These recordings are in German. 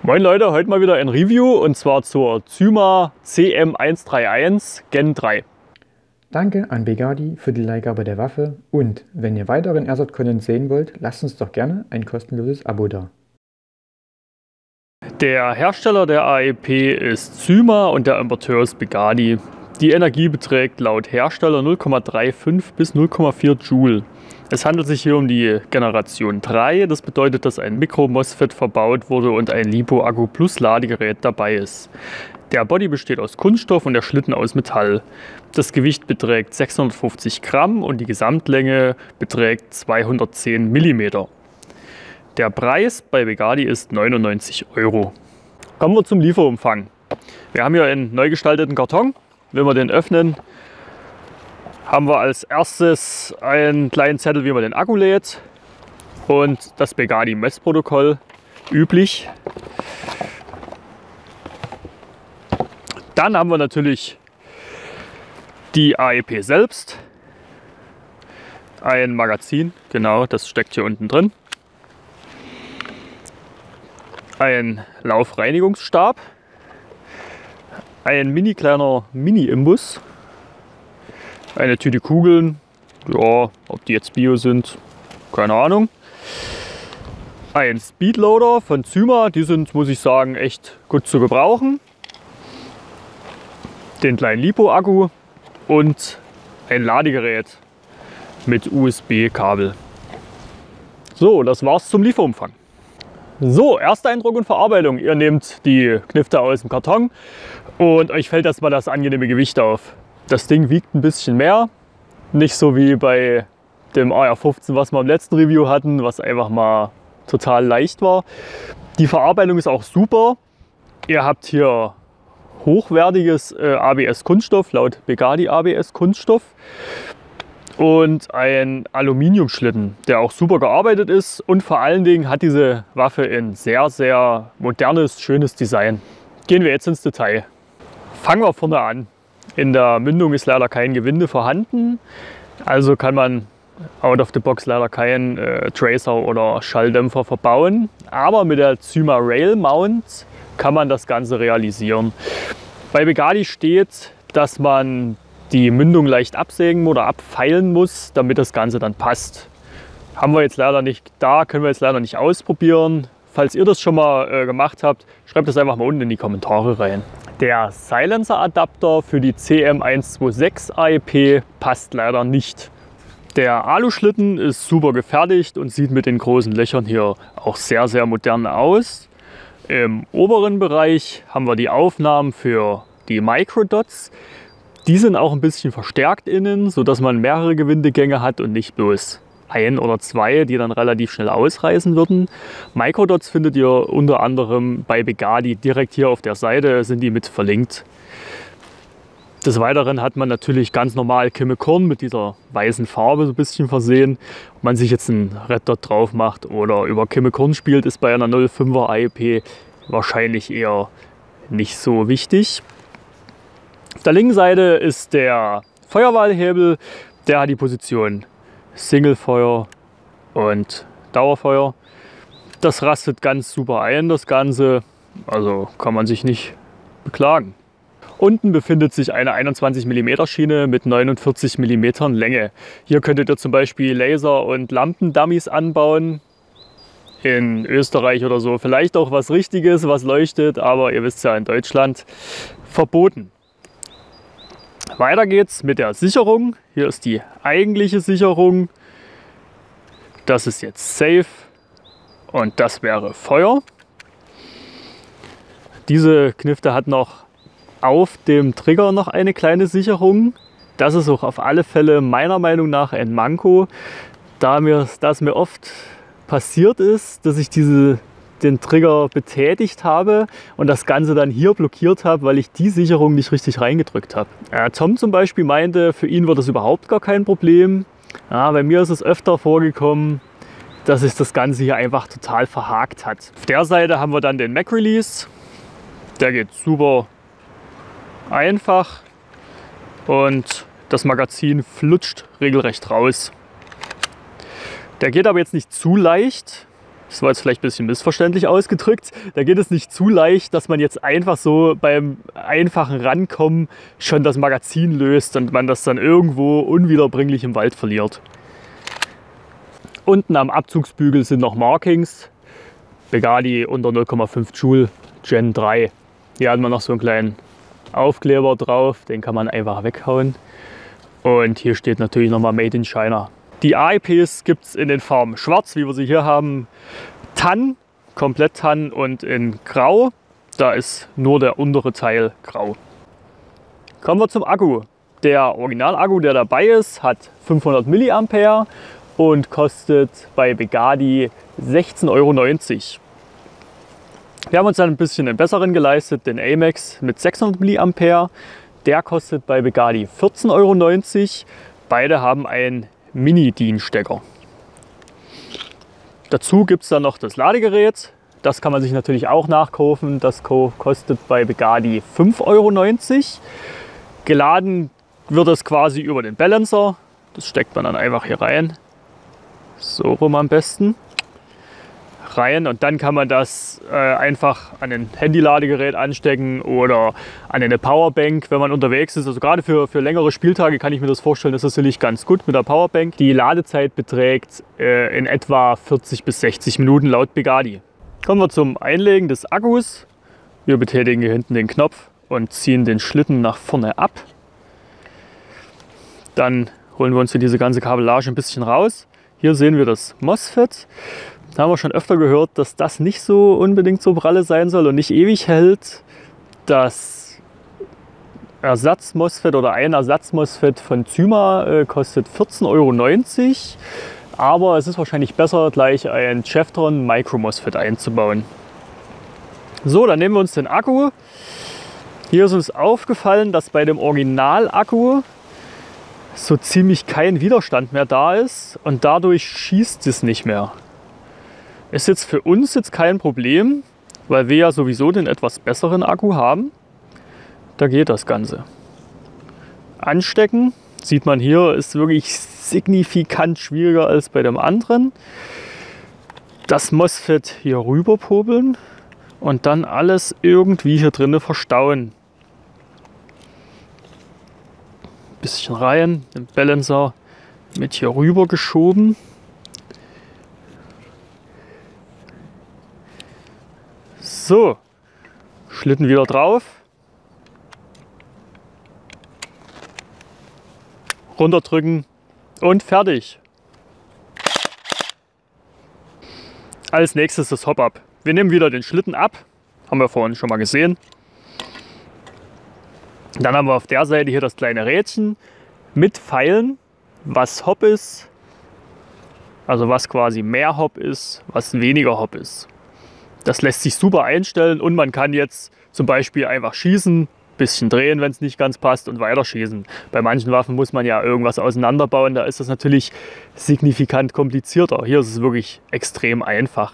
Moin Leute, heute mal wieder ein Review und zwar zur Zyma CM131 Gen 3. Danke an Begadi für die Leihgabe der Waffe und wenn ihr weiteren Airsoft-Content sehen wollt, lasst uns doch gerne ein kostenloses Abo da. Der Hersteller der AEP ist Zyma und der Importeur ist Begadi. Die Energie beträgt laut Hersteller 0,35 bis 0,4 Joule. Es handelt sich hier um die Generation 3, das bedeutet, dass ein Mikro-MOSFET verbaut wurde und ein LiPo Akku Plus Ladegerät dabei ist. Der Body besteht aus Kunststoff und der Schlitten aus Metall. Das Gewicht beträgt 650 Gramm und die Gesamtlänge beträgt 210 mm. Der Preis bei Begadi ist 99 €. Kommen wir zum Lieferumfang. Wir haben hier einen neu gestalteten Karton. Wenn wir den öffnen, haben wir als erstes einen kleinen Zettel, wie man den Akku lädt und das Begadi Messprotokoll, üblich. Dann haben wir natürlich die AEP selbst, ein Magazin, genau, das steckt hier unten drin, ein Laufreinigungsstab, ein kleiner Mini-Imbus, eine Tüte Kugeln, ja, ob die jetzt Bio sind, keine Ahnung. Ein Speedloader von Zyma, die sind, muss ich sagen, echt gut zu gebrauchen. Den kleinen LiPo-Akku und ein Ladegerät mit USB-Kabel. So, das war's zum Lieferumfang. So, erster Eindruck und Verarbeitung. Ihr nehmt die Knifte aus dem Karton und euch fällt erstmal das angenehme Gewicht auf. Das Ding wiegt ein bisschen mehr, nicht so wie bei dem AR-15, was wir im letzten Review hatten, was einfach mal total leicht war. Die Verarbeitung ist auch super. Ihr habt hier hochwertiges ABS-Kunststoff, laut Begadi ABS-Kunststoff. Und ein Aluminiumschlitten, der auch super gearbeitet ist und vor allen Dingen hat diese Waffe ein sehr, sehr modernes, schönes Design. Gehen wir jetzt ins Detail. Fangen wir vorne an. In der Mündung ist leider kein Gewinde vorhanden, also kann man out of the box leider keinen Tracer oder Schalldämpfer verbauen, aber mit der Zyma Rail Mount kann man das Ganze realisieren. Bei Begadi steht, dass man die Mündung leicht absägen oder abfeilen muss, damit das Ganze dann passt. Haben wir jetzt leider nicht da, können wir jetzt leider nicht ausprobieren. Falls ihr das schon mal gemacht habt, schreibt das einfach mal unten in die Kommentare rein. Der Silencer-Adapter für die CM126 AEP passt leider nicht. Der Aluschlitten ist super gefertigt und sieht mit den großen Löchern hier auch sehr, sehr modern aus. Im oberen Bereich haben wir die Aufnahmen für die Microdots. Die sind auch ein bisschen verstärkt innen, sodass man mehrere Gewindegänge hat und nicht bloß ein oder zwei, die dann relativ schnell ausreißen würden. Microdots findet ihr unter anderem bei Begadi direkt hier auf der Seite, sind die mit verlinkt. Des Weiteren hat man natürlich ganz normal Chemikorn mit dieser weißen Farbe so ein bisschen versehen. Ob man sich jetzt einen Red Dot drauf macht oder über Chemikorn spielt, ist bei einer 05er AEP wahrscheinlich eher nicht so wichtig. Auf der linken Seite ist der Feuerwahlhebel, der hat die Position Singlefeuer und Dauerfeuer. Das rastet ganz super ein, das Ganze, also kann man sich nicht beklagen. Unten befindet sich eine 21 mm Schiene mit 49 mm Länge. Hier könntet ihr zum Beispiel Laser- und Lampendummies anbauen. In Österreich oder so vielleicht auch was Richtiges, was leuchtet, aber ihr wisst ja, in Deutschland verboten. Weiter geht's mit der Sicherung. Hier ist die eigentliche Sicherung. Das ist jetzt Safe und das wäre Feuer. Diese Knifte hat noch auf dem Trigger noch eine kleine Sicherung. Das ist auch auf alle Fälle meiner Meinung nach ein Manko, da es mir oft passiert ist, dass ich den Trigger betätigt habe und das Ganze dann hier blockiert habe, weil ich die Sicherung nicht richtig reingedrückt habe. Tom zum Beispiel meinte, für ihn wird das überhaupt gar kein Problem. Ja, bei mir ist es öfter vorgekommen, dass sich das Ganze hier einfach total verhakt hat. Auf der Seite haben wir dann den Mag Release. Der geht super einfach und das Magazin flutscht regelrecht raus. Der geht aber jetzt nicht zu leicht. Das war jetzt vielleicht ein bisschen missverständlich ausgedrückt. Da geht es nicht zu leicht, dass man jetzt einfach so beim einfachen Rankommen schon das Magazin löst und man das dann irgendwo unwiederbringlich im Wald verliert. Unten am Abzugsbügel sind noch Markings. Begadi unter 0,5 Joule Gen 3. Hier hat man noch so einen kleinen Aufkleber drauf, den kann man einfach weghauen. Und hier steht natürlich nochmal Made in China. Die AEPs gibt es in den Farben Schwarz, wie wir sie hier haben, Tann, komplett Tann und in Grau. Da ist nur der untere Teil grau. Kommen wir zum Akku. Der Original-Akku, der dabei ist, hat 500 mAh und kostet bei Begadi 16,90 €. Wir haben uns dann ein bisschen einen besseren geleistet, den AMAX mit 600 mAh. Der kostet bei Begadi 14,90 €. Beide haben einen Mini-DIN-Stecker. Dazu gibt es dann noch das Ladegerät. Das kann man sich natürlich auch nachkaufen. Das kostet bei Begadi 5,90 €. Geladen wird es quasi über den Balancer. Das steckt man dann einfach hier rein. So rum am besten. Rein und dann kann man das einfach an ein Handy-Ladegerät anstecken oder an eine Powerbank, wenn man unterwegs ist. Also gerade für längere Spieltage kann ich mir das vorstellen, ist das natürlich ganz gut mit der Powerbank. Die Ladezeit beträgt in etwa 40 bis 60 Minuten laut Begadi. Kommen wir zum Einlegen des Akkus. Wir betätigen hier hinten den Knopf und ziehen den Schlitten nach vorne ab. Dann holen wir uns hier diese ganze Kabellage ein bisschen raus. Hier sehen wir das MOSFET. Da haben wir schon öfter gehört, dass das nicht so unbedingt so pralle sein soll und nicht ewig hält. Das Ersatz-MOSFET oder ein Ersatz-MOSFET von Zyma kostet 14,90 €. Aber es ist wahrscheinlich besser, gleich ein Chevron Micro-MOSFET einzubauen. So, dann nehmen wir uns den Akku. Hier ist uns aufgefallen, dass bei dem Original-Akku so ziemlich kein Widerstand mehr da ist und dadurch schießt es nicht mehr. Ist jetzt für uns jetzt kein Problem, weil wir ja sowieso den etwas besseren Akku haben. Da geht das Ganze. Anstecken, sieht man hier, ist wirklich signifikant schwieriger als bei dem anderen. Das MOSFET hier rüber popeln und dann alles irgendwie hier drinnen verstauen. Bisschen rein, den Balancer mit hier rüber geschoben. So, Schlitten wieder drauf. Runterdrücken und fertig. Als nächstes das Hop-Up. Wir nehmen wieder den Schlitten ab. Haben wir vorhin schon mal gesehen. Dann haben wir auf der Seite hier das kleine Rädchen mit Pfeilen, was Hop ist. Also was quasi mehr Hop ist, was weniger Hop ist. Das lässt sich super einstellen und man kann jetzt zum Beispiel einfach schießen, bisschen drehen, wenn es nicht ganz passt und weiter schießen. Bei manchen Waffen muss man ja irgendwas auseinanderbauen, da ist das natürlich signifikant komplizierter. Hier ist es wirklich extrem einfach.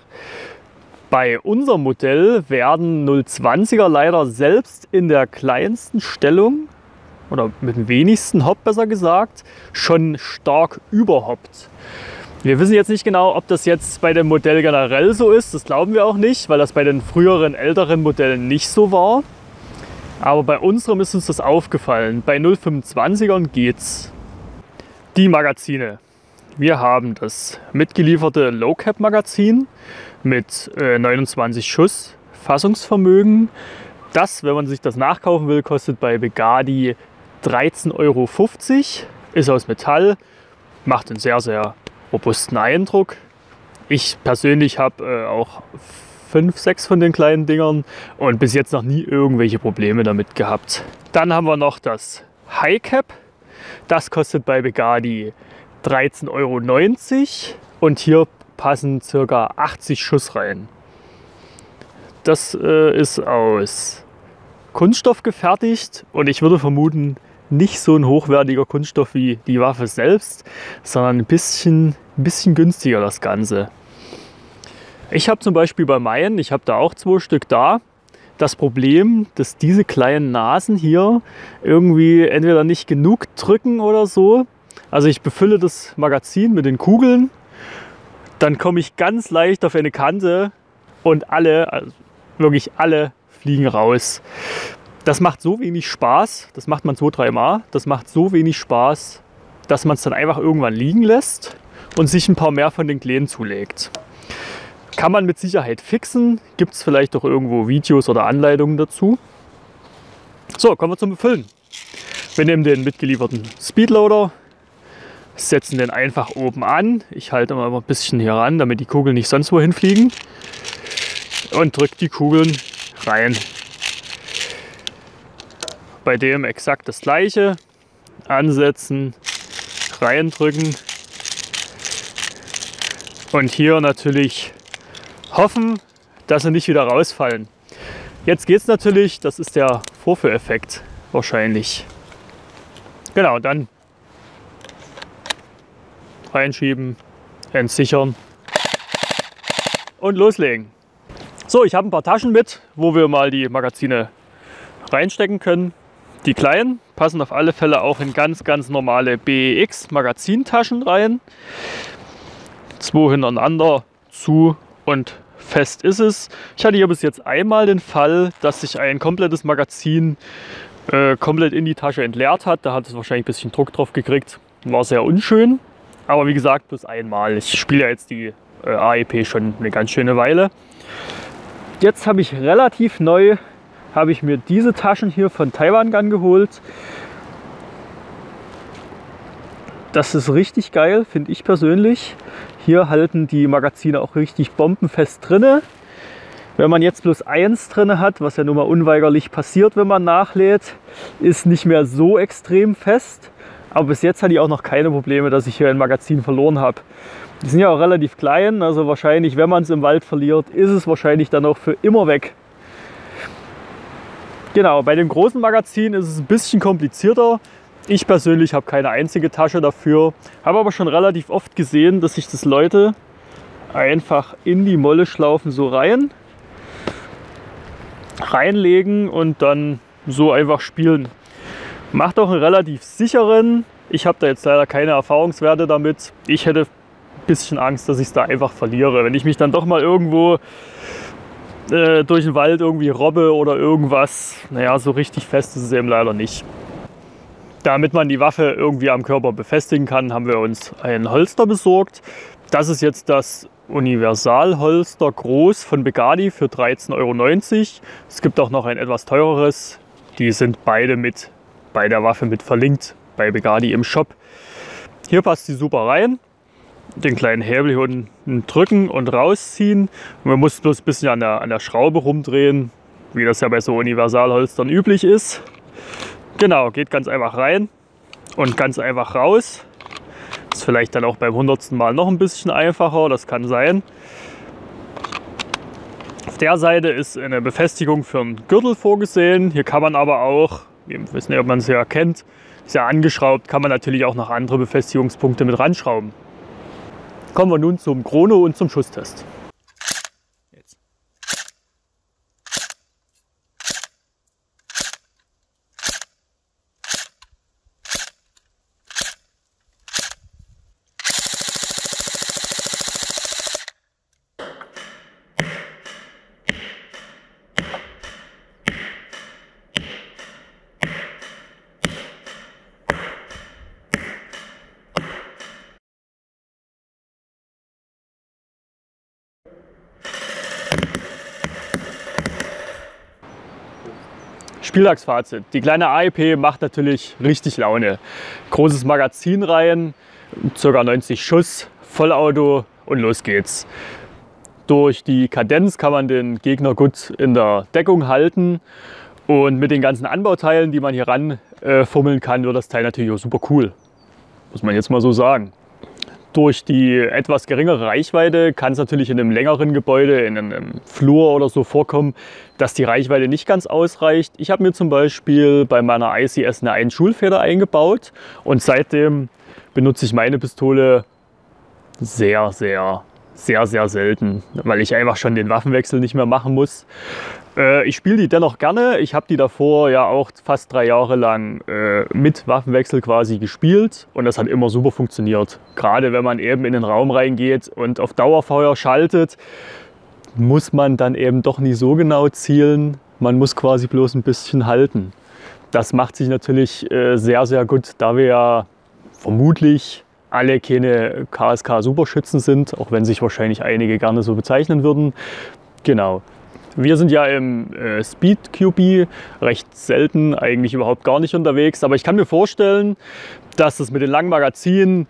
Bei unserem Modell werden 020er leider selbst in der kleinsten Stellung oder mit dem wenigsten Hop besser gesagt, schon stark überhoppt. Wir wissen jetzt nicht genau, ob das jetzt bei dem Modell generell so ist. Das glauben wir auch nicht, weil das bei den früheren, älteren Modellen nicht so war. Aber bei unserem ist uns das aufgefallen. Bei 025ern geht's. Die Magazine. Wir haben das mitgelieferte Low-Cap-Magazin mit 29 Schuss Fassungsvermögen. Das, wenn man sich das nachkaufen will, kostet bei Begadi 13,50 €. Ist aus Metall, macht einen sehr, sehr robusten Eindruck. Ich persönlich habe auch 5, 6 von den kleinen Dingern und bis jetzt noch nie irgendwelche Probleme damit gehabt. Dann haben wir noch das High Cap. Das kostet bei Begadi 13,90 € und hier passen ca. 80 Schuss rein. Das ist aus Kunststoff gefertigt und ich würde vermuten, nicht so ein hochwertiger Kunststoff wie die Waffe selbst, sondern ein bisschen günstiger das Ganze. Ich habe zum Beispiel bei meinen, ich habe da auch 2 Stück da, das Problem, dass diese kleinen Nasen hier irgendwie entweder nicht genug drücken oder so. Also ich befülle das Magazin mit den Kugeln, dann komme ich ganz leicht auf eine Kante und alle, also wirklich alle, fliegen raus. Das macht so wenig Spaß, das macht man 2-3 Mal, das macht so wenig Spaß, dass man es dann einfach irgendwann liegen lässt und sich ein paar mehr von den Kleinen zulegt. Kann man mit Sicherheit fixen, gibt es vielleicht auch irgendwo Videos oder Anleitungen dazu. So, kommen wir zum Befüllen. Wir nehmen den mitgelieferten Speedloader, setzen den einfach oben an. Ich halte mal ein bisschen hier ran, damit die Kugeln nicht sonst wohin fliegen. Und drücke die Kugeln rein. Bei dem exakt das gleiche. Ansetzen, reindrücken. Und hier natürlich hoffen, dass sie nicht wieder rausfallen. Jetzt geht es natürlich, das ist der Vorführeffekt wahrscheinlich. Genau, dann reinschieben, entsichern und loslegen. So, ich habe ein paar Taschen mit, wo wir mal die Magazine reinstecken können. Die kleinen passen auf alle Fälle auch in ganz normale BEX Magazintaschen rein. 2 hintereinander, zu und fest ist es. Ich hatte hier bis jetzt einmal den Fall, dass sich ein komplettes Magazin komplett in die Tasche entleert hat. Da hat es wahrscheinlich ein bisschen Druck drauf gekriegt. War sehr unschön. Aber wie gesagt, bloß einmal. Ich spiele ja jetzt die AEP schon eine ganz schöne Weile. Jetzt habe ich relativ neu, mir diese Taschen hier von Taiwan Gun geholt. Das ist richtig geil, finde ich persönlich. Hier halten die Magazine auch richtig bombenfest drinne. Wenn man jetzt bloß eins drin hat, was ja nun mal unweigerlich passiert, wenn man nachlädt, ist nicht mehr so extrem fest. Aber bis jetzt hatte ich auch noch keine Probleme, dass ich hier ein Magazin verloren habe. Die sind ja auch relativ klein, also wahrscheinlich, wenn man es im Wald verliert, ist es wahrscheinlich dann auch für immer weg. Genau, bei dem großen Magazin ist es ein bisschen komplizierter. Ich persönlich habe keine einzige Tasche dafür, habe aber schon relativ oft gesehen, dass sich das Leute einfach in die Molleschlaufen so reinlegen und dann so einfach spielen. Macht auch einen relativ sicheren. Ich habe da jetzt leider keine Erfahrungswerte damit. Ich hätte ein bisschen Angst, dass ich es da einfach verliere. Wenn ich mich dann doch mal irgendwo durch den Wald irgendwie robbe oder irgendwas, naja, so richtig fest ist es eben leider nicht. Damit man die Waffe irgendwie am Körper befestigen kann, haben wir uns ein Holster besorgt. Das ist jetzt das Universalholster Groß von Begadi für 13,90 €. Es gibt auch noch ein etwas teureres. Die sind beide mit bei der Waffe mit verlinkt bei Begadi im Shop. Hier passt die super rein. Den kleinen Hebel hier unten drücken und rausziehen. Und man muss bloß ein bisschen an der Schraube rumdrehen, wie das ja bei so Universalholstern üblich ist. Genau, geht ganz einfach rein und ganz einfach raus. Ist vielleicht dann auch beim 100. Mal noch ein bisschen einfacher, das kann sein. Auf der Seite ist eine Befestigung für einen Gürtel vorgesehen. Hier kann man aber auch, ich weiß nicht, ob man es ja kennt, ist ja angeschraubt, kann man natürlich auch noch andere Befestigungspunkte mit ranschrauben. Kommen wir nun zum Chrono und zum Schusstest. Spieltagsfazit. Die kleine AEP macht natürlich richtig Laune. Großes Magazin rein, ca. 90 Schuss, Vollauto und los geht's. Durch die Kadenz kann man den Gegner gut in der Deckung halten und mit den ganzen Anbauteilen, die man hier ran fummeln kann, wird das Teil natürlich auch super cool. Muss man jetzt mal so sagen. Durch die etwas geringere Reichweite kann es natürlich in einem längeren Gebäude, in einem Flur oder so vorkommen, dass die Reichweite nicht ganz ausreicht. Ich habe mir zum Beispiel bei meiner ICS eine 1 Schulfeder eingebaut und seitdem benutze ich meine Pistole sehr sehr, sehr selten, weil ich einfach schon den Waffenwechsel nicht mehr machen muss. Ich spiele die dennoch gerne. Ich habe die davor ja auch fast 3 Jahre lang mit Waffenwechsel quasi gespielt und das hat immer super funktioniert. Gerade wenn man eben in den Raum reingeht und auf Dauerfeuer schaltet, muss man dann eben doch nie so genau zielen. Man muss quasi bloß ein bisschen halten. Das macht sich natürlich sehr, sehr gut, da wir ja vermutlich alle keine KSK-Superschützen sind, auch wenn sich wahrscheinlich einige gerne so bezeichnen würden. Genau. Wir sind ja im Speed QB recht selten, eigentlich überhaupt gar nicht unterwegs. Aber ich kann mir vorstellen, dass es mit den langen Magazinen,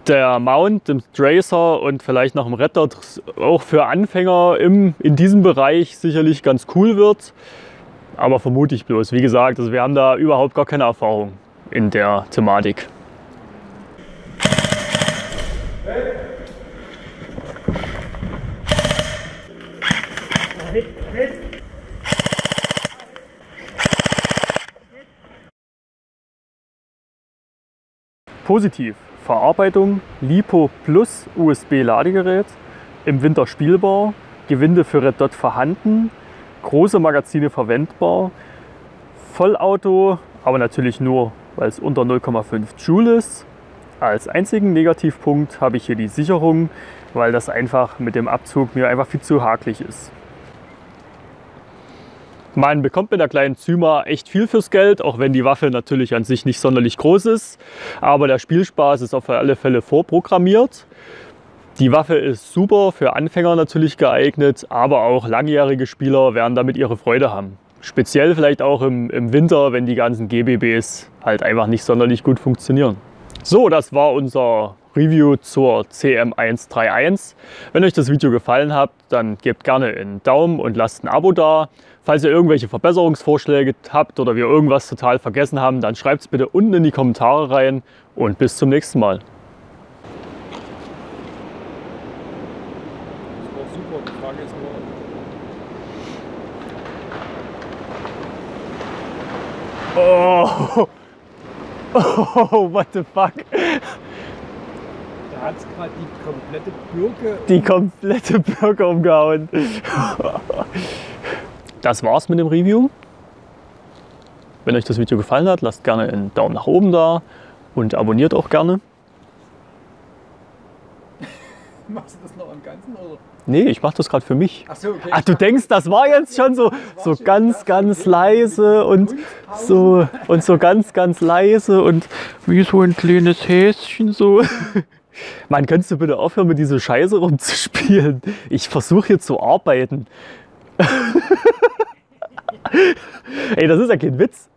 der Mount, dem Tracer und vielleicht noch dem Red Dot auch für Anfänger in diesem Bereich sicherlich ganz cool wird. Aber vermute ich bloß. Wie gesagt, also wir haben da überhaupt gar keine Erfahrung in der Thematik. Positiv. Verarbeitung LiPo Plus USB-Ladegerät, im Winter spielbar, Gewinde für Red Dot vorhanden, große Magazine verwendbar, Vollauto, aber natürlich nur, weil es unter 0,5 Joule ist. Als einzigen Negativpunkt habe ich hier die Sicherung, weil das einfach mit dem Abzug mir einfach viel zu hakelig ist. Man bekommt mit der kleinen Zyma echt viel fürs Geld, auch wenn die Waffe natürlich an sich nicht sonderlich groß ist. Aber der Spielspaß ist auf alle Fälle vorprogrammiert. Die Waffe ist super für Anfänger natürlich geeignet, aber auch langjährige Spieler werden damit ihre Freude haben. Speziell vielleicht auch im Winter, wenn die ganzen GBBs halt einfach nicht sonderlich gut funktionieren. So, das war unser Review zur CM131. Wenn euch das Video gefallen hat, dann gebt gerne einen Daumen und lasst ein Abo da. Falls ihr irgendwelche Verbesserungsvorschläge habt oder wir irgendwas total vergessen haben, dann schreibt es bitte unten in die Kommentare rein und bis zum nächsten Mal. Das war super, die Frage ist nur... Oh, what the fuck? Da hat es gerade die komplette Birke umgehauen. Das war's mit dem Review. Wenn euch das Video gefallen hat, lasst gerne einen Daumen nach oben da und abonniert auch gerne. Machst du das noch im Ganzen oder? Nee, ich mache das gerade für mich. Ach so, okay. Ach, du denkst, das war jetzt schon so ganz leise und so ganz leise und wie so ein kleines Häschen so. Mann, könntest du bitte aufhören, mit dieser Scheiße rumzuspielen? Ich versuche hier zu arbeiten. Ey, das ist ja kein Witz.